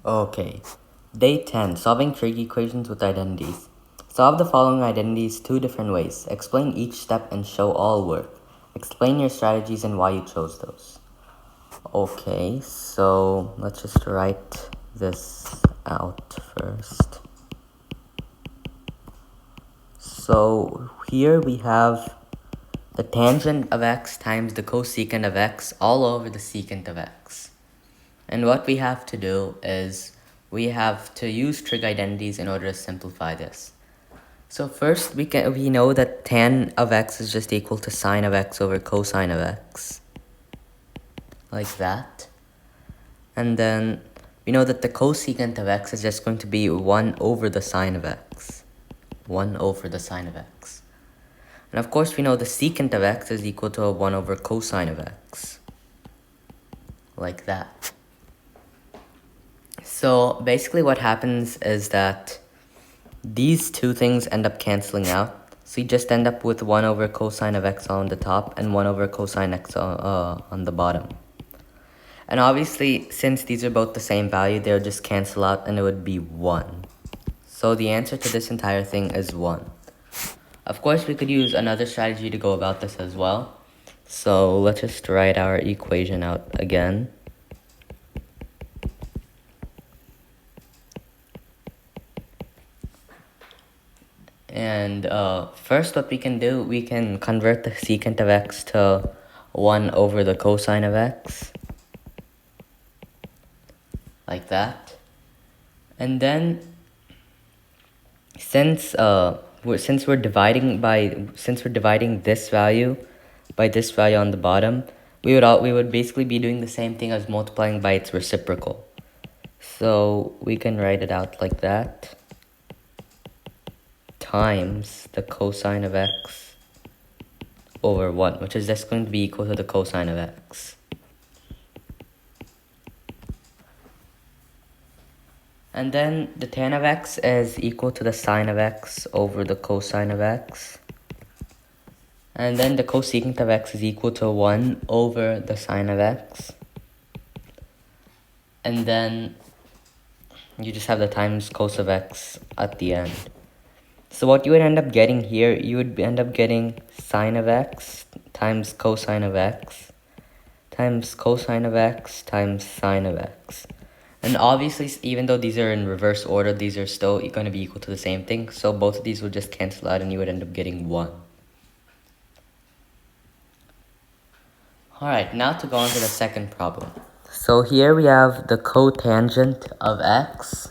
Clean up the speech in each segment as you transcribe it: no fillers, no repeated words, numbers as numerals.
Okay. Day 10. Solving trig equations with identities. Solve the following identities 2 different ways. Explain each step and show all work. Explain your strategies and why you chose those. Okay, so let's just write this out first. So here we have the tangent of x times the cosecant of x all over the secant of x. And what we have to do is we have to use trig identities in order to simplify this. So first we know that tan of x is just equal to sine of x over cosine of x. Like that. And then we know that the cosecant of x is just going to be 1 over the sine of x. 1 over the sine of x. And of course we know the secant of x is equal to 1 over cosine of x. Like that. So basically what happens is that these two things end up canceling out. So you just end up with 1 over cosine of x on the top and 1 over cosine x on the bottom. And obviously, since these are both the same value, they'll just cancel out and it would be 1. So the answer to this entire thing is 1. Of course, we could use another strategy to go about this as well. So let's just write our equation out again. And first what we can do, we can convert the secant of x to 1 over the cosine of x. Like that. And then since we're dividing this value by this value on the bottom, we would basically be doing the same thing as multiplying by its reciprocal. So we can write it out like that. Times the cosine of x over 1, which is just going to be equal to the cosine of x. And then the tan of x is equal to the sine of x over the cosine of x. And then the cosecant of x is equal to 1 over the sine of x. And then you just have the times cos of x at the end. So what you would end up getting here, you would end up getting sine of x times cosine of x times cosine of x times sine of x. And obviously, even though these are in reverse order, these are still going to be equal to the same thing. So both of these will just cancel out and you would end up getting 1. Alright, now to go on to the second problem. So here we have the cotangent of x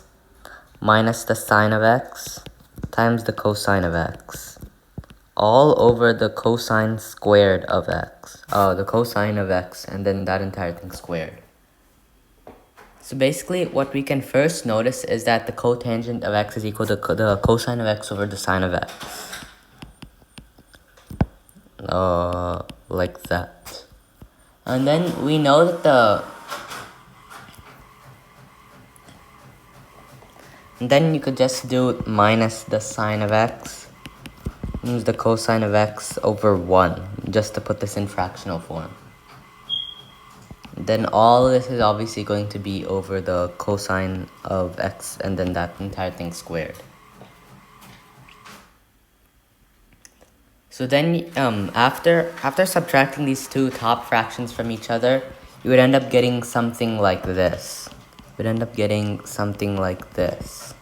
minus the sine of x times the cosine of x, all over the cosine squared of x. The cosine of x, and then that entire thing squared. So basically, what we can first notice is that the cotangent of x is equal to the cosine of x over the sine of x. Like that. And then we know that and then you could just do minus the sine of x, use the cosine of x over 1, just to put this in fractional form. Then all this is obviously going to be over the cosine of x, and then that entire thing squared. So then after subtracting these two top fractions from each other, you would end up getting something like this. You would end up getting something like this.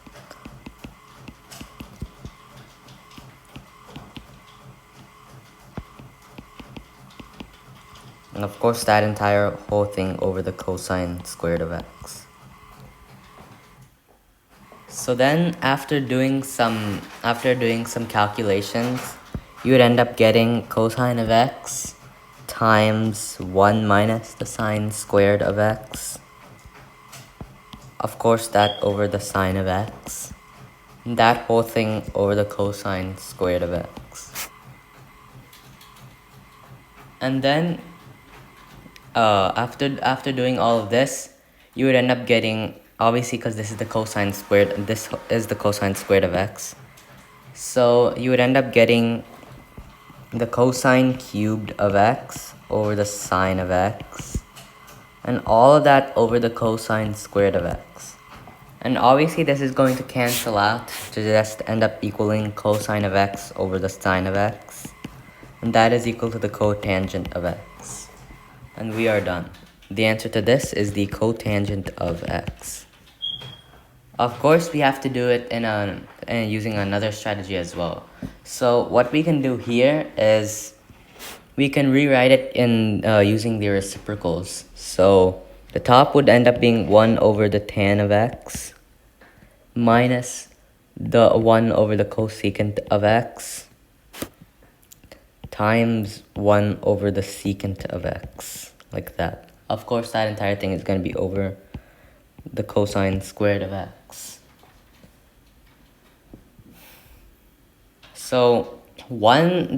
And of course that entire whole thing over the cosine squared of x. So then after doing some calculations, you would end up getting cosine of x times 1 minus the sine squared of x. Of course that over the sine of x. And that whole thing over the cosine squared of x. And then after doing all of this, you would end up getting, obviously because this is the cosine squared and this is the cosine squared of x, so you would end up getting the cosine cubed of x over the sine of x, and all of that over the cosine squared of x. And obviously this is going to cancel out to just end up equaling cosine of x over the sine of x. And that is equal to the cotangent of x. And we are done. The answer to this is the cotangent of x. Of course, we have to do it in using another strategy as well. So what we can do here is we can rewrite it in using the reciprocals. So the top would end up being 1 over the tan of x minus the 1 over the cosecant of x times 1 over the secant of x, like that. Of course, that entire thing is going to be over the cosine squared of x. So 1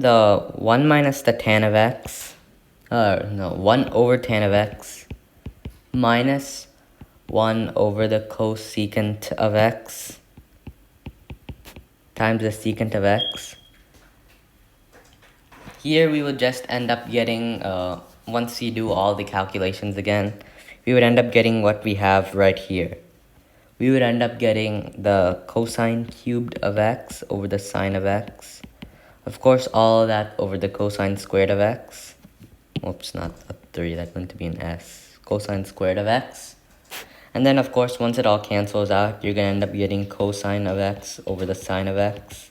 minus the tan of x, 1 over tan of x minus 1 over the cosecant of x times the secant of x. Here we would just end up getting, once you do all the calculations again, we would end up getting what we have right here. We would end up getting the cosine cubed of x over the sine of x. Of course, all of that over the cosine squared of x. Oops, not a 3, that's going to be an s. Cosine squared of x. And then, of course, once it all cancels out, you're going to end up getting cosine of x over the sine of x.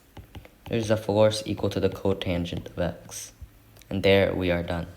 There's a force equal to the cotangent of x. And there we are done.